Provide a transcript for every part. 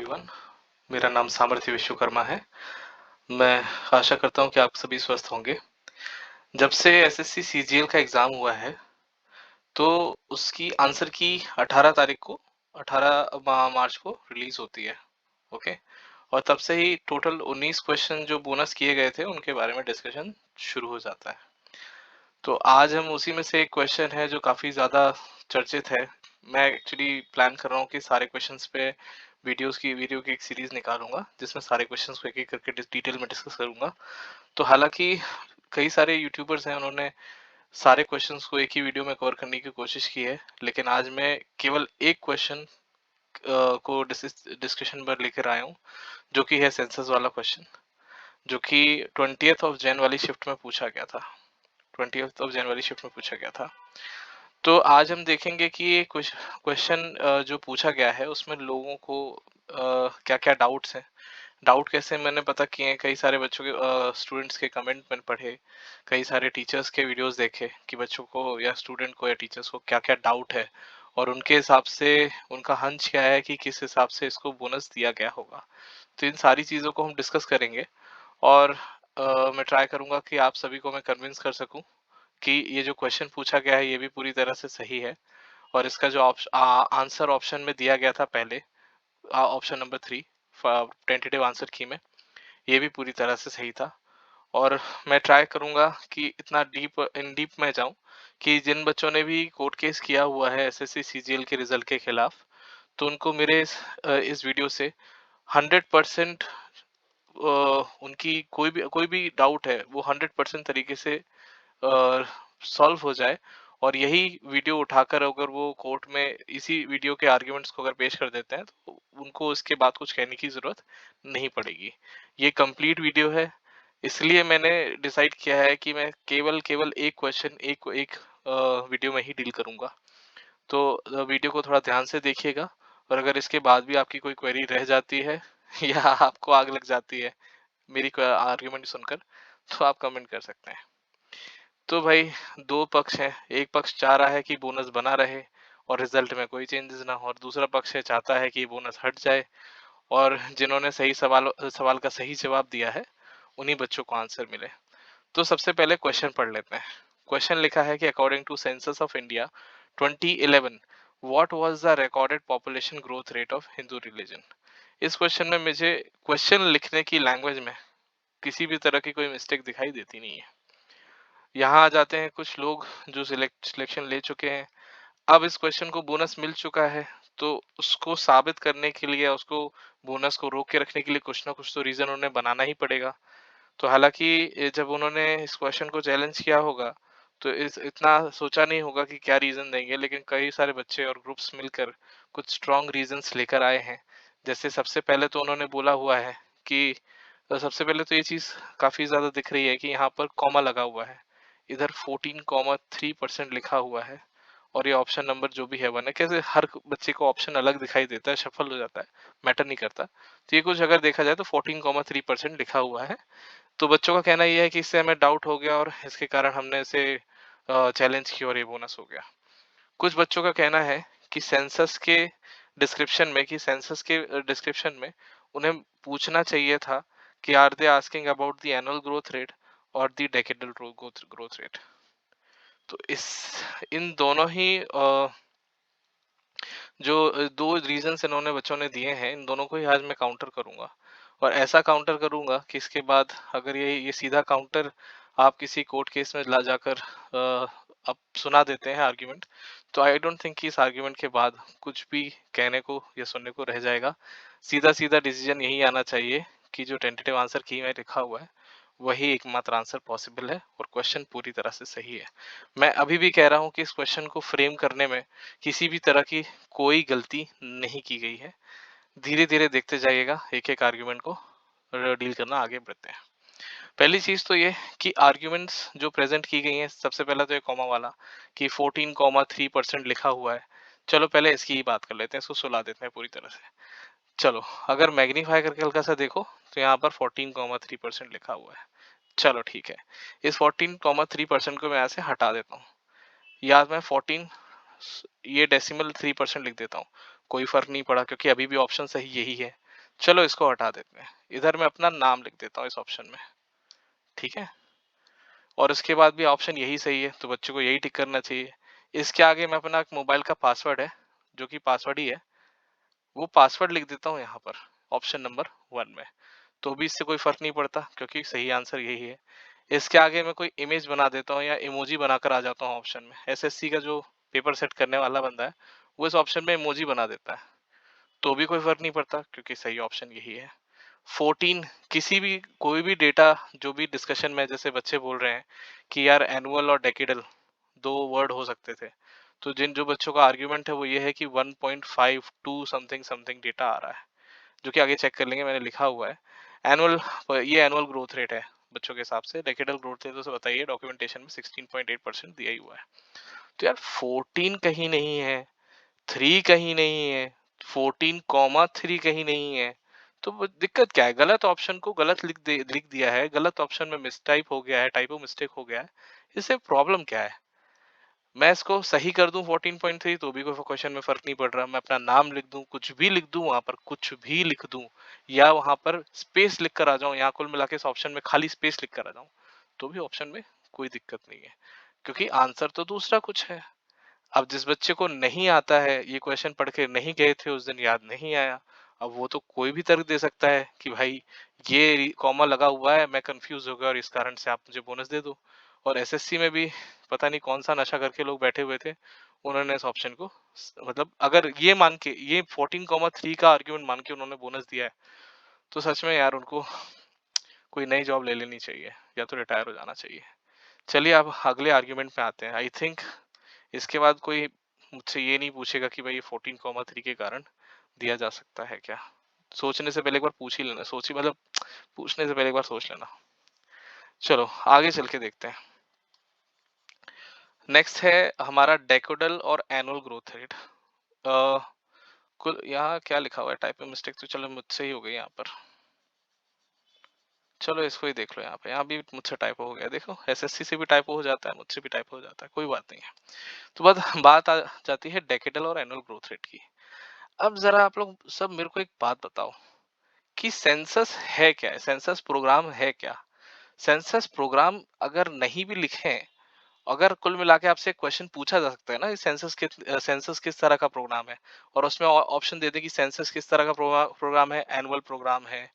Everyone, मेरा नाम सामर्थ्य विश्वकर्मा है। मैं आशा करता हूँ कि आप सभी स्वस्थ होंगे। जब से एसएससी सीजीएल का एग्ज़ाम हुआ है, तो उसकी आंसर की 18 तारीख को 18 मार्च को रिलीज़ होती है। ओके? और तब से ही टोटल 19 क्वेश्चन जो बोनस किए गए थे, उनके बारे में डिस्कशन शुरू हो जाता है। तो आज हम उसी में से एक क्वेश्चन है जो काफ़ी ज़्यादा चर्चित है। मैं एक्चुअली प्लान कर रहा हूँ कि सारे क्वेश्चंस पे वीडियो की एक सीरीज निकालूंगा, जिसमें सारे क्वेश्चंस को एक-एक करके डिटेल में डिस्कस करूंगा। तो हालांकि कई सारे यूट्यूबर्स हैं, उन्होंने सारे क्वेश्चंस को एक ही वीडियो में कवर करने की कोशिश की है, लेकिन आज मैं केवल एक क्वेश्चन को डिस्कशन पर लेकर आया हूँ, जो कि है सेंसस वाला क्वेश्चन, जो कि 20th ऑफ जैन वाली शिफ्ट में पूछा गया था। 20th ऑफ जनवरी शिफ्ट में पूछा गया था। तो आज हम देखेंगे कि ये क्वेश्चन जो पूछा गया है, उसमें लोगों को क्या क्या डाउट्स हैं। डाउट कैसे मैंने पता किए हैं, कई सारे बच्चों के स्टूडेंट्स के कमेंट मैंने पढ़े, कई सारे टीचर्स के वीडियोस देखे कि बच्चों को या स्टूडेंट को या टीचर्स को क्या क्या डाउट है, और उनके हिसाब से उनका हंच क्या है कि किस हिसाब से इसको बोनस दिया गया होगा। तो इन सारी चीज़ों को हम डिस्कस करेंगे, और मैं ट्राई करूंगा कि आप सभी को मैं कन्विंस कर सकूं कि ये जो क्वेश्चन पूछा गया है, ये भी पूरी तरह से सही है, और इसका जो आंसर ऑप्शन में दिया गया था पहले, ऑप्शन नंबर 3 टेंटेटिव आंसर की में, ये भी पूरी तरह से सही था। और मैं ट्राई करूंगा कि इतना डीप में जाऊं कि जिन बच्चों ने भी कोर्ट केस किया हुआ है एसएससी सीजीएल के रिजल्ट के खिलाफ, तो उनको मेरे इस वीडियो से 100% उनकी कोई भी डाउट है, वो 100% तरीके से सॉल्व हो जाए। और यही वीडियो उठाकर अगर वो कोर्ट में इसी वीडियो के आर्ग्यूमेंट्स को अगर पेश कर देते हैं, तो उनको इसके बाद कुछ कहने की जरूरत नहीं पड़ेगी। ये कंप्लीट वीडियो है, इसलिए मैंने डिसाइड किया है कि मैं केवल केवल एक क्वेश्चन एक एक वीडियो में ही डील करूंगा। तो वीडियो को थोड़ा ध्यान से देखिएगा, और अगर इसके बाद भी आपकी कोई क्वेरी रह जाती है या आपको आग लग जाती है मेरी आर्ग्यूमेंट सुनकर, तो आप कमेंट कर सकते हैं। तो भाई, दो पक्ष हैं। एक पक्ष चाह रहा है कि बोनस बना रहे और रिजल्ट में कोई चेंजेस ना हो, और दूसरा पक्ष है चाहता है कि बोनस हट जाए, और जिन्होंने सही सवाल सवाल का सही जवाब दिया है, उन्हीं बच्चों को आंसर मिले। तो सबसे पहले क्वेश्चन पढ़ लेते हैं। क्वेश्चन लिखा है कि according to census of India 2011, what was the recorded population growth rate of Hindu religion. इस क्वेश्चन में मुझे क्वेश्चन लिखने की लैंग्वेज में किसी भी तरह की कोई मिस्टेक दिखाई देती नहीं है। यहाँ आ जाते हैं कुछ लोग जो सिलेक्शन ले चुके हैं। अब इस क्वेश्चन को बोनस मिल चुका है, तो उसको साबित करने के लिए, उसको बोनस को रोक के रखने के लिए कुछ ना कुछ तो रीजन उन्हें बनाना ही पड़ेगा। तो हालांकि जब उन्होंने इस क्वेश्चन को चैलेंज किया होगा, तो इस इतना सोचा नहीं होगा कि क्या रीजन देंगे, लेकिन कई सारे बच्चे और ग्रुप्स मिलकर कुछ स्ट्रॉन्ग रीजंस लेकर आए हैं। जैसे सबसे पहले तो उन्होंने बोला हुआ है कि सबसे पहले तो ये चीज काफी ज्यादा दिख रही है कि यहाँ पर कॉमा लगा हुआ है, इधर 14,3% लिखा हुआ है, और ये ऑप्शन नंबर जो भी है वन है। कैसे हर बच्चे को ऑप्शन अलग दिखाई देता है, शफल हो जाता है, मैटर नहीं करता। तो ये कुछ अगर देखा जाए तो 14,3% लिखा हुआ है। तो बच्चों का कहना ये है कि इससे हमें डाउट हो गया, और इसके कारण हमने इसे चैलेंज किया और ये बोनस हो गया। कुछ बच्चों का कहना है कि सेंसस के डिस्क्रिप्शन में उन्हें पूछना चाहिए था कि are they asking about the annual growth rate और द डेकेडल ग्रोथ रेट। तो इस इन दोनों ही जो दो रीजंस इन्होंने बच्चों ने दिए हैं, इन दोनों को ही आज मैं काउंटर करूंगा, और ऐसा काउंटर करूंगा कि इसके बाद अगर ये सीधा काउंटर आप किसी कोर्ट केस में ला जाकर आप सुना देते हैं आर्ग्यूमेंट, तो आई डोंट थिंक कि इस आर्ग्यूमेंट के बाद कुछ भी कहने को या सुनने को रह जाएगा। सीधा सीधा डिसीजन यही आना चाहिए कि जो टेंटेटिव आंसर की में लिखा हुआ है, वही एकमात्र आंसर पॉसिबल है, और क्वेश्चन पूरी तरह से सही है। मैं अभी भी कह रहा हूँ कि इस क्वेश्चन को फ्रेम करने में किसी भी तरह की कोई गलती नहीं की गई है। धीरे धीरे देखते जाइएगा, एक एक आर्ग्यूमेंट को डील करना आगे बढ़ते हैं। पहली चीज तो ये कि आर्ग्यूमेंट्स जो प्रेजेंट की गई हैं, सबसे पहला तो ये कॉमा वाला कि 14,3% लिखा हुआ है। चलो पहले इसकी ही बात कर लेते हैं, इसको सुला देते हैं पूरी तरह से। चलो, अगर मैग्नीफाई करके हल्का सा देखो, तो यहाँ पर 14,3% लिखा हुआ है। चलो ठीक है, इस 14,3% को मैं यहाँ से हटा देता हूँ, या मैं 14 ये डेसिमल 3% लिख देता हूँ। कोई फर्क नहीं पड़ा, क्योंकि अभी भी ऑप्शन सही यही है। चलो इसको हटा देते हैं, इधर मैं अपना नाम लिख देता हूँ इस ऑप्शन में, ठीक है। और इसके बाद भी ऑप्शन यही सही है, तो बच्चों को यही टिक करना चाहिए। इसके आगे मैं अपना मोबाइल का पासवर्ड है, जो कि पासवर्ड ही है, वो पासवर्ड लिख देता हूँ यहाँ पर ऑप्शन नंबर 1 में। तो भी इससे कोई फर्क नहीं पड़ता, क्योंकि सही आंसर यही है। इसके आगे मैं कोई इमेज बना देता हूँ या इमोजी बनाकर आ जाता हूँ ऑप्शन में। एसएससी का जो पेपर सेट करने वाला बंदा है, वो इस ऑप्शन में इमोजी बना देता है, तो भी कोई फर्क नहीं पड़ता, क्योंकि सही ऑप्शन यही है। 14, किसी भी कोई भी डेटा, जो भी डिस्कशन में जैसे बच्चे बोल रहे हैं कि यार एनुअल और डेकेडल दो वर्ड हो सकते थे, तो जिन जो बच्चों का आर्ग्यूमेंट है वो ये है कि 1.52 समथिंग समथिंग डेटा आ रहा है, जो कि आगे चेक कर लेंगे, मैंने लिखा हुआ है। एनुअल, ये एनुअल ग्रोथ रेट है बच्चों के हिसाब से। डेकेडल ग्रोथ रेट तो बताइए, डॉक्यूमेंटेशन में 16.8% दिया ही हुआ है। तो यार 14 कहीं नहीं है, 3 कहीं नहीं है, 14,3 कहीं नहीं है, तो दिक्कत क्या है? गलत ऑप्शन को गलत लिख दिया है, गलत ऑप्शन में मिसटाइप हो गया है, टाइपो मिस्टेक हो गया है। इससे प्रॉब्लम क्या है? मैं इसको सही कर दूं 14.3, तो भी कोई क्वेश्चन में फर्क नहीं पड़ रहा। मैं अपना नाम लिख दूं, कुछ भी लिख दूं, वहां पर कुछ भी लिख दूं, या वहां पर स्पेस लिख कर आ जाऊं, यहाँ कुल मिला के इस ऑप्शन में खाली स्पेस लिख कर आ जाऊं, तो भी ऑप्शन में कोई दिक्कत नहीं है, क्योंकि आंसर तो दूसरा कुछ है। अब जिस बच्चे को नहीं आता है, ये क्वेश्चन पढ़ के नहीं गए थे उस दिन, याद नहीं आया, अब वो तो कोई भी तर्क दे सकता है कि भाई ये कॉमा लगा हुआ है, मैं कंफ्यूज हो गया और इस कारण से आप मुझे बोनस दे दो। और एसएससी में भी पता नहीं कौन सा नशा करके लोग बैठे हुए थे, उन्होंने इस ऑप्शन को मतलब अगर ये मान के, ये 14,3 का आर्ग्यूमेंट मान के उन्होंने बोनस दिया है, तो सच में यार उनको कोई नई जॉब ले लेनी चाहिए, या तो रिटायर हो जाना चाहिए। चलिए अब अगले आर्ग्यूमेंट पे आते हैं। आई थिंक इसके बाद कोई मुझसे ये नहीं पूछेगा कि भाई ये 14,3 के कारण दिया जा सकता है क्या। सोचने से पहले एक बार पूछ ही लेना, सोची मतलब पूछने से पहले एक बार सोच लेना। चलो आगे चल के देखते हैं। नेक्स्ट है हमारा डेकोडल और एनुअल ग्रोथ रेट। कुल यहाँ क्या लिखा हुआ है, टाइपिंग मिस्टेक तो चलो मुझसे ही हो गई यहाँ पर। चलो इसको ही देख लो, यहाँ पे यहाँ भी मुझसे टाइपो हो गया। देखो एसएससी से भी टाइपो हो जाता है, मुझसे भी टाइपो हो जाता है, कोई बात नहीं है। तो बात आ जाती है डेकेडल और एनुअल ग्रोथ रेट की। अब जरा आप लोग सब मेरे को एक बात बताओ कि सेंसस है क्या, सेंसस प्रोग्राम है क्या। सेंसस प्रोग्राम अगर नहीं भी लिखे, अगर कुल मिला के आपसे क्वेश्चन पूछा जा सकता है ना, सेंसस किस तरह का प्रोग्राम है, और उसमें ऑप्शन दे दे कि सेंसस किस तरह का प्रोग्राम है, एनुअल प्रोग्राम है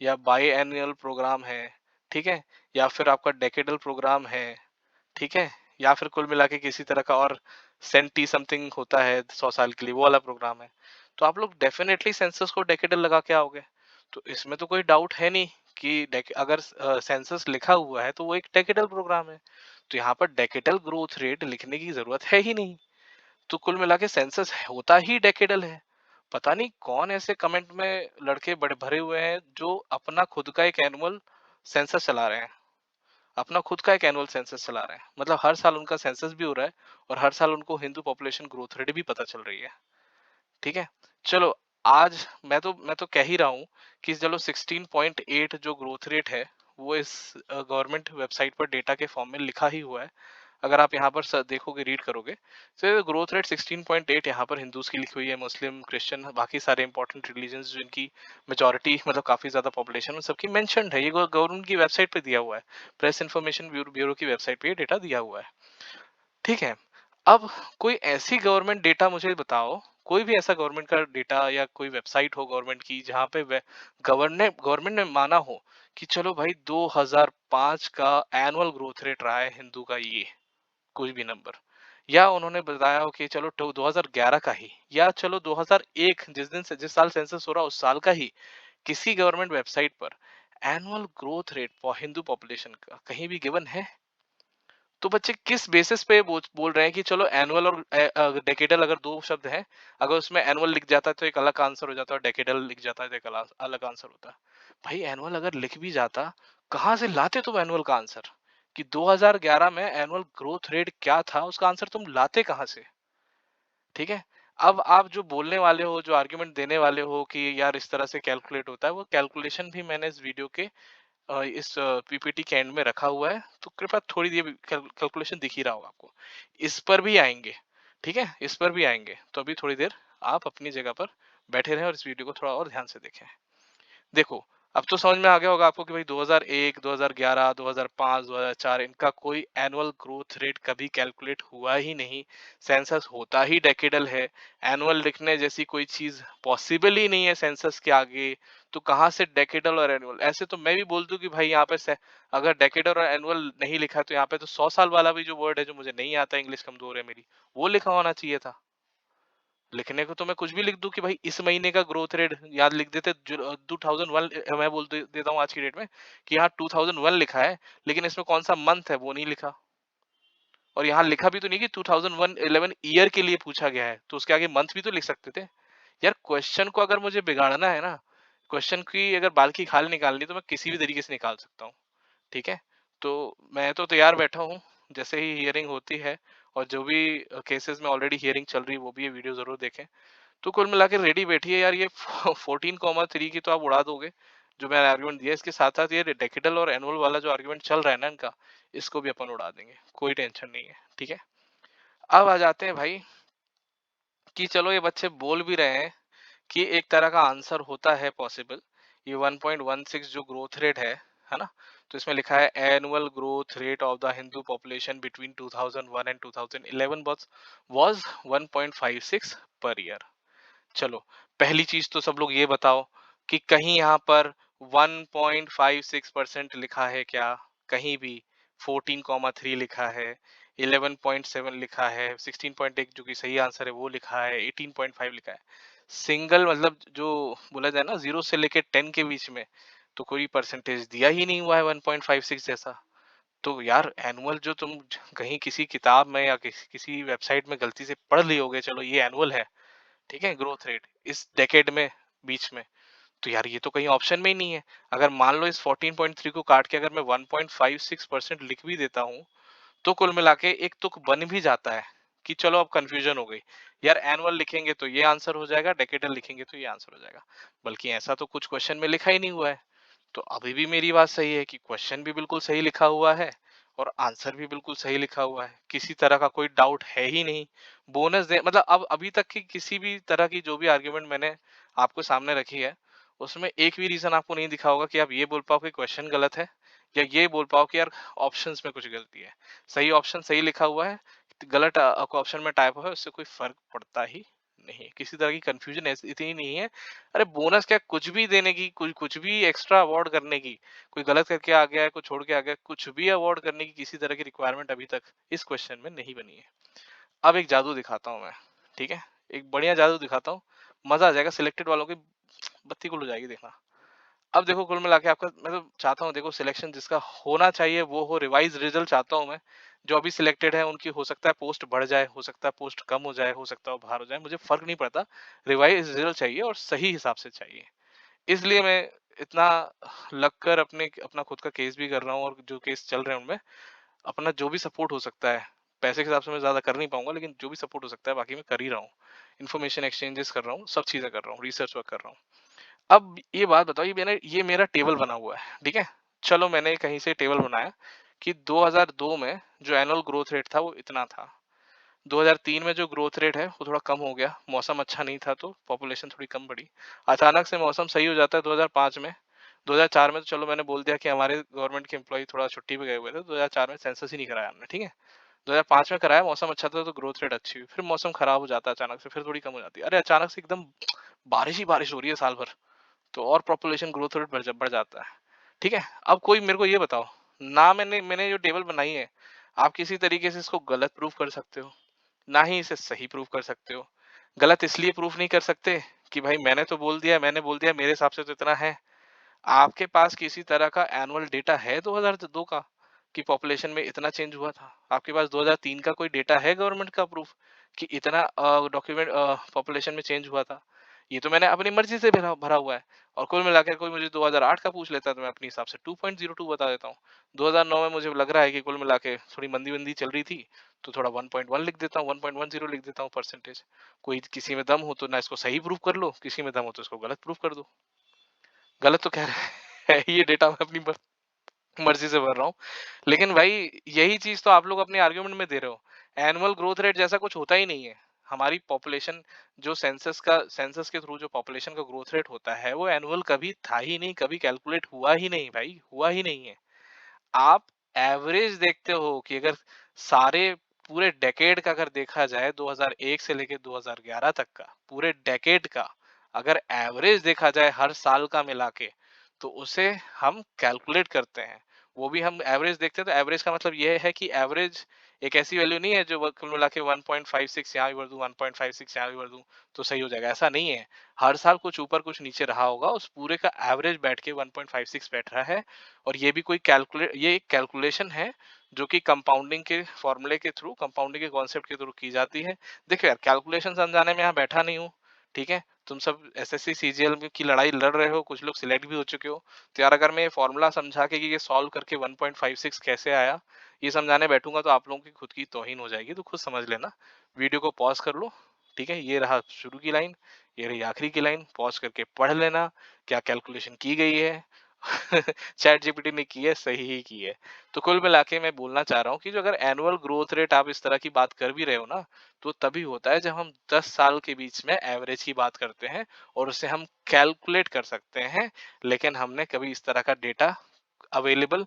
या बाई एनुअल प्रोग्राम है, ठीक है, या फिर आपका डेकेडल प्रोग्राम है, ठीक है, या फिर कुल मिला के किसी तरह का और सेंटी समथिंग होता है 100 साल के लिए, वो वाला प्रोग्राम है, तो आप लोग डेफिनेटली सेंसस को डेकेडल लगा के आओगे। तो इसमें तो कोई डाउट है नहीं कि अगर सेंसस लिखा हुआ है तो वो एक डेकेडल प्रोग्राम है, तो यहाँ पर डेकेडल ग्रोथ रेट लिखने की जरूरत है ही नहीं। तो कुल मिला के सेंसस होता ही डेकेडल है। पता नहीं कौन ऐसे कमेंट में लड़के बड़े भरे हुए हैं जो अपना खुद का एक एनुअल सेंसस चला रहे हैं, अपना खुद का एक एनुअल सेंसस चला रहे हैं, मतलब हर साल उनका सेंसस भी हो रहा है और हर साल उनको हिंदू पॉपुलेशन ग्रोथ रेट भी पता चल रही है, ठीक है। चलो आज मैं तो कह ही रहा हूँ कि चलो 16.8 जो ग्रोथ रेट है, वो इस गवर्नमेंट वेबसाइट पर डेटा के फॉर्म में लिखा ही हुआ है। अगर आप यहाँ पर देखोगे, रीड करोगे, तो ग्रोथ रेट 16.8 यहाँ पर हिंदूज की लिखी हुई है, मुस्लिम, क्रिश्चियन, बाकी सारे इंपॉर्टेंट रिलीजन्स जिनकी मेजोरिटी मतलब काफी ज्यादा पॉपुलेशन, उन सबकी मेंशन्ड है, ये गवर्नमेंट की वेबसाइट पे दिया हुआ है, प्रेस इन्फॉर्मेशन ब्यूरो की वेबसाइट पे ये डेटा दिया हुआ है, ठीक है। अब कोई ऐसी गवर्नमेंट डेटा मुझे बताओ, कोई भी ऐसा गवर्नमेंट का डेटा या कोई वेबसाइट हो गवर्नमेंट की जहां पे गवर्नमेंट ने माना हो कि चलो भाई 2005 का एनुअल ग्रोथ रेट रहा है हिंदू का ये कोई भी नंबर, या उन्होंने बताया हो कि चलो 2011 का ही, या चलो 2001 जिस साल सेंसस हो रहा उस साल का ही, किसी गवर्नमेंट वेबसाइट पर annual growth rate for Hindu population का कहीं भी गिवन है? तो बच्चे किस बेसिस पे बोल रहे हैं कि चलो एनुअल और डेकेडल अगर दो शब्द हैं, अगर उसमें एनुअल लिख जाता है तो एक अलग आंसर हो जाता है और डेकेडल लिख जाता है तो एक अलग आंसर होता है। भाई एनुअल अगर लिख भी जाता, कहाँ से लाते तुम एनुअल का आंसर? कि 2011 में एनुअल ग्रोथ रेट क्या था, उसका आंसर तुम लाते कहाँ से? ठीक है। अब आप जो बोलने वाले हो, जो आर्ग्यूमेंट देने वाले हो कि यार इस तरह से कैलकुलेट होता है, वो कैलकुलेशन भी मैंने इस वीडियो के इस पीपीटी के एंड में रखा हुआ है, तो कृपया थोड़ी देर कैलकुलेशन दिख ही रहा होगा आपको। इस पर भी आएंगे, ठीक है, इस पर भी आएंगे, तो अभी थोड़ी देर आप अपनी जगह पर बैठे रहें और इस वीडियो को थोड़ा और ध्यान से देखें। देखो, अब तो समझ में आ गया होगा आपको कि भाई 2001, 2011, 2005, 2004 इनका कोई एनुअल ग्रोथ रेट कभी कैलकुलेट हुआ ही नहीं। सेंसस होता ही डेकेडल है। एनुअल लिखने जैसी कोई चीज़ पॉसिबल ही नहीं है सेंसस के आगे। तो कहाँ से डेकेडल और एनुअल? ऐसे तो मैं भी बोल दूँ कि भाई यहाँ पे से अगर डेकेडल और एनुअल नहीं लिखा है तो यहाँ पे तो 100 साल वाला भी जो वर्ड है जो मुझे नहीं आता, इंग्लिश कमज़ोर है मेरी, वो लिखा होना चाहिए था। लिखने को तो मैं कुछ भी लिख दूं कि भाई इस महीने का ग्रोथ रेट याद लिख देते 2001, मैं देता हूँ आज की डेट में कि यहाँ 2001 लिखा है, लेकिन इसमें कौन सा मंथ है वो नहीं लिखा। और यहाँ लिखा भी तो नहीं कि 2011 ईयर के लिए पूछा गया है, तो उसके आगे मंथ भी तो लिख सकते थे। यार क्वेश्चन को अगर मुझे बिगाड़ना है ना, क्वेश्चन की अगर बाल की खाल निकालनी तो मैं किसी भी तरीके से निकाल सकता हूँ। ठीक है, तो मैं तो तैयार बैठा हूँ। जैसे ही हियरिंग होती है और जो भी केसेस में ऑलरेडी हियरिंग चल रही है वो भी ये वीडियो जरूर देखें। तो कुल मिला के रेडी बैठिए यार, ये 14,3 की तो आप उड़ा दोगे जो मैंने आर्गुमेंट दिया। इसके साथ साथ ये डेकेडल और एनुअल वाला जो आर्गुमेंट चल रहा है ना इनका, इसको भी अपन उड़ा देंगे, कोई टेंशन नहीं है। ठीक है, अब आ जाते हैं भाई कि चलो ये बच्चे बोल भी रहे हैं कि एक तरह का आंसर होता है पॉसिबल। ये 1.16 जो ग्रोथ रेट है ना, तो इसमें लिखा है annual growth rate of the Hindu population between 2001 and 2011 was 1.56 per year. चलो, पहली चीज तो सब लोग ये बताओ कि कहीं यहाँ पर 1.56% लिखा है क्या? कहीं भी 14,3 लिखा है, 11.7 लिखा है, 16.1 जो कि सही आंसर है वो लिखा है, 18.5 लिखा है। सिंगल मतलब जो बोला जाए ना 0 से लेके 10 के बीच में तो कोई परसेंटेज दिया ही नहीं हुआ है 1.56 जैसा। तो यार एनुअल जो तुम कहीं किसी किताब में या किसी वेबसाइट में गलती से पढ़ लिए होगे, चलो ये एनुअल है, ठीक है, ग्रोथ रेट इस डेकेड में, बीच में, तो यार ये तो कहीं ऑप्शन में ही नहीं है। अगर मान लो इस 14.3 को काट के अगर मैं 1.56% लिख भी देता हूँ तो कुल मिला के एक तुक बन भी जाता है कि चलो अब कंफ्यूजन हो गई, यार एनुअल लिखेंगे तो ये आंसर हो जाएगा, डेकेडल लिखेंगे तो ये आंसर हो जाएगा। बल्कि ऐसा तो कुछ क्वेश्चन में लिखा ही नहीं हुआ है। तो अभी भी मेरी बात सही है कि क्वेश्चन भी बिल्कुल सही लिखा हुआ है और आंसर भी बिल्कुल सही लिखा हुआ है, किसी तरह का कोई डाउट है ही नहीं। बोनस दे मतलब अब अभी तक की किसी भी तरह की जो भी आर्ग्यूमेंट मैंने आपको सामने रखी है उसमें एक भी रीजन आपको नहीं दिखा होगा कि आप ये बोल पाओ कि क्वेश्चन गलत है, या ये बोल पाओ कि यार ऑप्शंस में कुछ गलती है। सही ऑप्शन सही लिखा हुआ है, गलत ऑप्शन में टाइप है, उससे कोई फर्क पड़ता ही नहीं, किसी तरह की कंफ्यूजन इतनी नहीं है। अरे बोनस क्या, कुछ भी देने की, कुछ कुछ भी एक्स्ट्रा अवार्ड करने की, कोई गलत करके आ गया है, कुछ छोड़ के आ गया, कुछ भी अवार्ड करने की किसी तरह की रिक्वायरमेंट अभी तक इस क्वेश्चन में नहीं बनी है। अब एक जादू दिखाता हूँ मैं, ठीक है, एक बढ़िया जादू दिखाता हूँ, मजा आ जाएगा, सिलेक्टेड वालों की बत्ती गुल हो जाएगी, देखना। अब देखो कुल मिला के आपका मैं तो चाहता हूँ, देखो सिलेक्शन जिसका होना चाहिए वो हो, रिवाइज रिजल्ट चाहता हूँ मैं। जो अभी सिलेक्टेड है उनकी हो सकता है पोस्ट बढ़ जाए, हो सकता है पोस्ट कम हो जाए, हो सकता है वो बाहर हो जाए, मुझे फर्क नहीं पड़ता। रिवाइज रिजल्ट चाहिए और सही हिसाब से चाहिए। इसलिए मैं इतना लग कर अपना खुद का केस भी कर रहा हूँ, और जो केस चल रहे हैं उनमें अपना जो भी सपोर्ट हो सकता है, पैसे के हिसाब से मैं ज्यादा कर नहीं पाऊंगा, लेकिन जो भी सपोर्ट हो सकता है बाकी मैं कर ही रहा हूँ। इन्फॉर्मेशन एक्सचेंजेस कर रहा हूँ, सब चीजें कर रहा हूँ, रिसर्च वर्क कर रहा हूँ। अब ये बात बताओ, ये मेरा टेबल बना हुआ है, ठीक है। चलो मैंने कहीं से टेबल बनाया कि 2002 में जो एनुअल ग्रोथ रेट था वो इतना था। 2003 में जो ग्रोथ रेट है वो थोड़ा कम हो गया, मौसम अच्छा नहीं था तो पॉपुलेशन थोड़ी कम बढ़ी। अचानक से मौसम सही हो जाता है 2005 में। 2004 में तो चलो मैंने बोल दिया कि हमारे गवर्नमेंट के एम्प्लॉय थोड़ा छुट्टी पे गए हुए थे, 2004 में सेंसस ही नहीं कराया हमने, ठीक है। 2005 में कराया, मौसम अच्छा था तो ग्रोथ रेट अच्छी हुई, फिर मौसम खराब हो जाता है अचानक से, फिर थोड़ी कम हो जाती है, अरे अचानक से एकदम बारिश ही बारिश हो रही है साल भर, तो और पॉपुलेशन ग्रोथ रेट बढ़ जाता है। ठीक है, अब कोई मेरे को ये बताओ, ना मैंने जो टेबल बनाई है आप किसी तरीके से इसको गलत प्रूफ कर सकते हो, ना ही इसे सही प्रूफ कर सकते हो। गलत इसलिए प्रूफ नहीं कर सकते कि भाई मैंने बोल दिया, मेरे हिसाब से तो इतना है। आपके पास किसी तरह का एनुअल डेटा है 2002 का कि पॉपुलेशन में इतना चेंज हुआ था? आपके पास 2003 का कोई डेटा है गवर्नमेंट का प्रूफ कि इतना डॉक्यूमेंट पॉपुलेशन में चेंज हुआ था? ये तो मैंने अपनी मर्जी से भरा भरा हुआ है। और कुल मिलाकर कोई मुझे 2008 का पूछ लेता है तो मैं अपने हिसाब से 2.02 बता देता हूँ। 2009 में मुझे लग रहा है कि कुल मिला के थोड़ी मंदी मंदी चल रही थी तो थोड़ा 1.1 लिख देता हूँ, 1.10 लिख देता हूँ परसेंटेज। कोई किसी में दम हो तो ना इसको सही प्रूफ कर लो, किसी में दम हो तो इसको गलत प्रूफ कर दो। गलत तो कह रहे हैं ये डेटा मैं अपनी मर्जी से भर रहा हूँ। लेकिन भाई यही चीज तो आप लोग अपने आर्ग्यूमेंट में दे रहे हो। एनुअल ग्रोथ रेट जैसा कुछ होता ही नहीं है। हमारी पॉपुलेशन जो सेंसस के थ्रू जो पॉपुलेशन का ग्रोथ रेट होता है वो एनुअल कभी था ही नहीं, कभी कैलकुलेट हुआ ही नहीं भाई, हुआ ही नहीं है। आप एवरेज देखते हो कि अगर सारे पूरे डेकेड का अगर देखा जाए 2001 से लेके 2011 तक का पूरे डेकेड का अगर एवरेज देखा जाए हर साल का मिला के, तो उसे हम कैलकुलेट करते हैं। वो भी हम एवरेज देखते हैं तो एवरेज का मतलब ये है कि एवरेज एक ऐसी वैल्यू नहीं है जो कुल मिला के 1.56 यहाँ भी भर दूं 1.56 यहाँ भी भर दूं तो सही हो जाएगा, ऐसा नहीं है। हर साल कुछ ऊपर कुछ नीचे रहा होगा, उस पूरे का एवरेज बैठ के 1.56 बैठ रहा है। और ये भी ये एक कैलकुलेशन है जो कि कंपाउंडिंग के फॉर्मूले के थ्रू, कंपाउंडिंग के कॉन्सेप्ट के थ्रू की जाती है। देखो यार, कैलकुलेशन समझाने में यहाँ बैठा नहीं हूँ, ठीक है। तुम सब एसएससी सीजीएल की लड़ाई लड़ रहे हो, कुछ लोग सिलेक्ट भी हो चुके हो। तो यार अगर मैं ये फॉर्मूला समझा के कि ये सॉल्व करके 1.56 कैसे आया ये समझाने बैठूंगा तो आप लोगों की खुद की तौहीन हो जाएगी, तो खुद समझ लेना। वीडियो को पॉज कर लो, ठीक है। ये रहा शुरू की लाइन, ये रही आखिरी की लाइन, पॉज करके पढ़ लेना क्या कैलकुलेशन की गई है। चैट जीपीटी ने की है, सही ही की है। तो कुल मिला के मैं बोलना चाह रहा हूँ कि जो अगर एनुअल ग्रोथ रेट आप इस तरह की बात कर भी रहे हो ना, तो तभी होता है जब हम 10 साल के बीच में एवरेज की बात करते हैं और उसे हम कैलकुलेट कर सकते हैं। लेकिन हमने कभी इस तरह का डेटा अवेलेबल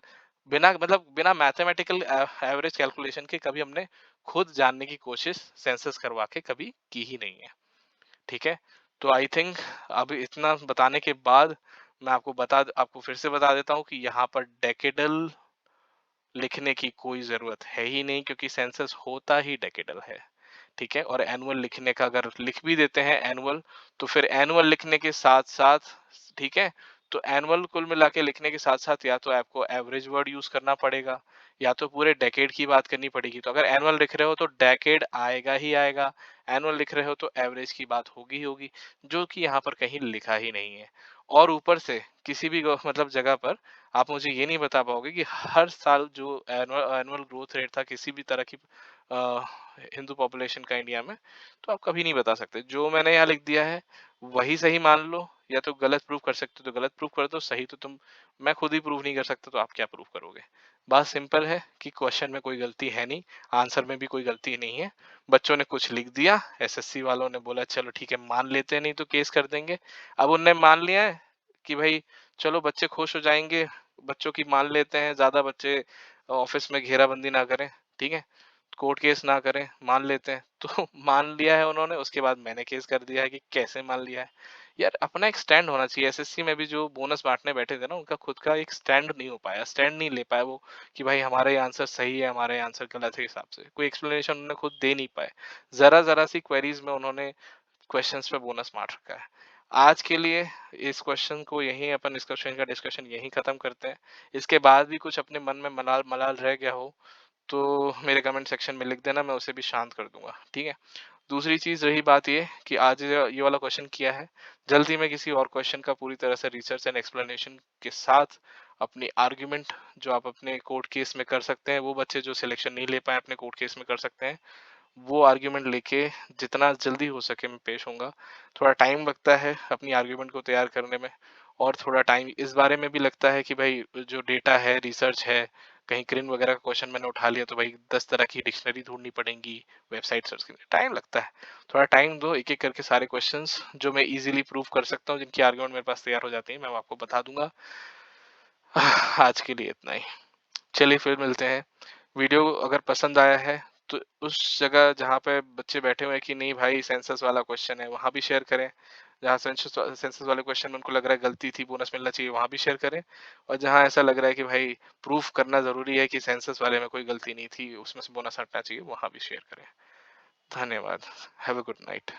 बिना मैथमेटिकल एवरेज कैलकुलेशन के कभी हमने खुद जानने की कोशिश सेंसस करवा के कभी की ही नहीं है, ठीक है। तो आई थिंक अब इतना बताने के बाद मैं आपको फिर से बता देता हूँ कि यहाँ पर डेकेडल लिखने की कोई जरूरत है ही नहीं, क्योंकि सेंसस होता ही डेकेडल है, ठीक है। और एनुअल लिखने का अगर लिख भी देते हैं एनुअल, तो फिर एनुअल लिखने के साथ साथ, ठीक है, तो एनुअल कुल मिला के लिखने के साथ साथ या तो आपको एवरेज वर्ड यूज करना पड़ेगा या तो पूरे डेकेड की बात करनी पड़ेगी। तो अगर एनुअल लिख रहे हो तो डेकेड आएगा ही आएगा, एनुअल लिख रहे हो तो एवरेज की बात होगी ही होगी, जो कि यहाँ पर कहीं लिखा ही नहीं है। और ऊपर से किसी भी मतलब जगह पर आप मुझे ये नहीं बता पाओगे कि हर साल जो एनुअल एनुअल ग्रोथ रेट था किसी भी तरह की हिंदू पॉपुलेशन का इंडिया में, तो आप कभी नहीं बता सकते। जो मैंने यहाँ लिख दिया है वही सही मान लो, या तो गलत प्रूव कर सकते हो तो गलत प्रूव कर दो, सही तो मैं खुद ही प्रूव नहीं कर सकता तो आप क्या प्रूव करोगे। बात सिंपल है कि क्वेश्चन में कोई गलती है नहीं, आंसर में भी कोई गलती नहीं है। बच्चों ने कुछ लिख दिया, एसएससी वालों ने बोला चलो ठीक है मान लेते हैं, नहीं तो केस कर देंगे। अब उनने मान लिया है कि भाई चलो बच्चे खुश हो जाएंगे, बच्चों की मान लेते हैं, ज्यादा बच्चे ऑफिस में घेराबंदी ना करें, ठीक है, कोर्ट केस ना करें, मान लेते हैं। तो मान लिया है उन्होंने, उसके बाद मैंने केस कर दिया है कि कैसे मान लिया है। यार अपना एक स्टैंड होना चाहिए। एसएससी में भी जो बोनस बांटने बैठे थे ना, उनका खुद का एक स्टैंड नहीं हो पाया, स्टैंड नहीं ले पाया वो, कि भाई हमारा ये आंसर सही है, हमारा ये आंसर गलत है, हिसाब से कोई एक्सप्लेनेशन उन्होंने खुद दे नहीं पाए। जरा जरा सी क्वेरीज में उन्होंने क्वेश्चंस पे बोनस मार रखा है। आज के लिए इस क्वेश्चन को यहीं अपन इस क्वेश्चन का डिस्कशन यहीं खत्म करते हैं। इसके बाद भी कुछ अपने मन में मलाल मलाल रह गया हो तो मेरे कमेंट सेक्शन में लिख देना, मैं उसे भी शांत कर दूंगा, ठीक है। दूसरी चीज रही बात ये कि आज ये वाला क्वेश्चन किया है, जल्दी में किसी और क्वेश्चन का पूरी तरह से रिसर्च एंड एक्सप्लेनेशन के साथ अपनी आर्ग्यूमेंट जो आप अपने कोर्ट केस में कर सकते हैं, वो बच्चे जो सिलेक्शन नहीं ले पाए अपने कोर्ट केस में कर सकते हैं, वो आर्ग्यूमेंट लेके जितना जल्दी हो सके मैं पेश होऊंगा। थोड़ा टाइम लगता है अपनी आर्ग्यूमेंट को तैयार करने में, और थोड़ा टाइम इस बारे में भी लगता है कि भाई जो डेटा है, रिसर्च है, कहीं क्रिन वगैरह का क्वेश्चन मैंने उठा लिया तो भाई 10 तरह की डिक्शनरी ढूंढनी पड़ेगी, वेबसाइट सर्च करनी, टाइम लगता है। थोड़ा टाइम दो, एक एक करके सारे क्वेश्चंस जो मैं इजीली प्रूव कर सकता हूँ, जिनकी आर्ग्यूमेंट मेरे पास तैयार हो जाती है, मैं आपको बता दूंगा। आज के लिए इतना ही। चलिए फिर मिलते हैं। वीडियो अगर पसंद आया है तो उस जगह जहाँ पे बच्चे बैठे हुए हैं कि नहीं भाई सेंसस वाला क्वेश्चन है, वहां भी शेयर करें। जहाँ सेंसस वाले क्वेश्चन में उनको लग रहा है गलती थी, बोनस मिलना चाहिए, वहां भी शेयर करें। और जहाँ ऐसा लग रहा है कि भाई प्रूफ करना जरूरी है कि सेंसस वाले में कोई गलती नहीं थी, उसमें से बोनस हटना चाहिए, वहां भी शेयर करें। धन्यवाद। Have a good night.